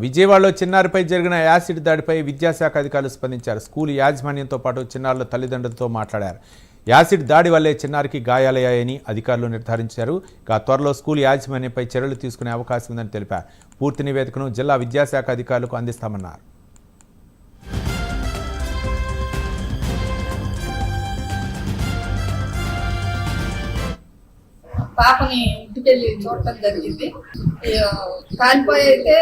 విజయవాడలో చిన్నారిపై జరిగిన యాసిడ్ దాడిపై విద్యాశాఖ అధికారులు స్పందించారు. స్కూల్ యాజమాన్యంతో పాటు చిన్నారుల తల్లిదండ్రులతో మాట్లాడారు. యాసిడ్ దాడి వల్లే చిన్నారికి గాయాలయ్యాయని అధికారులు నిర్ధారించారు. త్వరలో స్కూల్ యాజమాన్యంపై చర్యలు తీసుకునే అవకాశం ఉందని తెలిపారు. పూర్తి నివేదికను జిల్లా విద్యాశాఖ అధికారులకు అందిస్తామన్నారు. పాపని ఇంటికెళ్ళి చూడటం జరిగింది. కాలిపోయి అయితే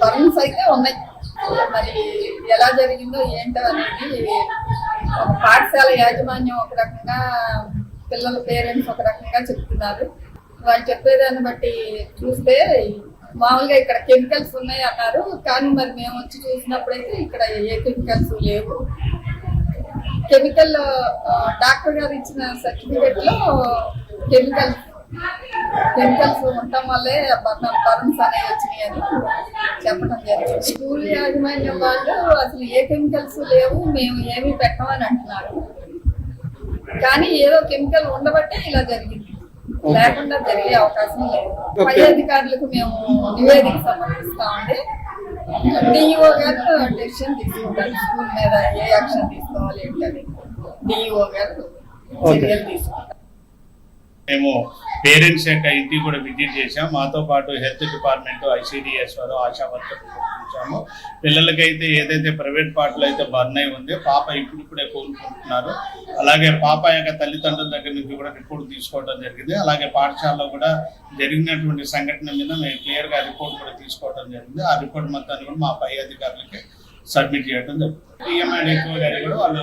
బర్న్స్ అయితే ఉన్నాయి. మరి ఎలా జరిగిందో ఏంటో అనేది ఒక పాఠశాల యాజమాన్యం ఒక రకంగా, పిల్లల పేరెంట్స్ ఒక రకంగా చెప్తున్నారు. వాళ్ళు చెప్పేదాన్ని బట్టి చూస్తే మామూలుగా ఇక్కడ కెమికల్స్ ఉన్నాయి అన్నారు, కానీ మరి మేము వచ్చి చూసినప్పుడైతే ఇక్కడ ఏ కెమికల్స్ లేవు. కెమికల్ డాక్టర్ గారు ఇచ్చిన సర్టిఫికేట్ లో కెమికల్స్ ఉండటం వల్లే బర్న్స్ అనేవి వచ్చినాయి అని చెప్పడం జరిగింది. స్కూల్ యాజమాన్యం వాళ్ళు అసలు ఏ కెమికల్స్ లేవు, మేము ఏమీ పెట్టమని అంటున్నారు. కానీ ఏదో కెమికల్ ఉండబట్టే ఇలా జరిగింది, లేకుండా జరిగే అవకాశం లేదు. పై అధికారులకు మేము నివేదిక సమర్పిస్తామండి. డిఈఓ గారు డెసిషన్ తీసుకుంటారు స్కూల్ మీద ఏ యాక్షన్ తీసుకోవాలి ఏంటని. డిఈఓ గారు చర్యలు తీసుకుంటారు. మేము పేరెంట్స్ యొక్క ఇంటికి కూడా విజిట్ చేసాం. మాతో పాటు హెల్త్ డిపార్ట్మెంట్, ఐసిడిఎస్ వారు, ఆశా వర్కర్లు చూసాము. పిల్లలకైతే ఏదైతే ప్రైవేట్ పార్ట్లో అయితే బర్న్ అయి ఉంది, పాప ఇప్పుడిప్పుడే కోలుకుంటున్నారు. అలాగే పాప యొక్క తల్లిదండ్రుల దగ్గర నుంచి కూడా రిపోర్ట్ తీసుకోవడం జరిగింది. అలాగే పాఠశాలలో కూడా జరిగినటువంటి సంఘటన మీద మేము క్లియర్గా రిపోర్ట్ కూడా తీసుకోవడం జరిగింది. ఆ రిపోర్ట్ మొత్తాన్ని కూడా మా పై అధికారులకి సబ్మిట్ చేయడం జరుగుతుంది. పిఎంఐ గారు కూడా వాళ్ళు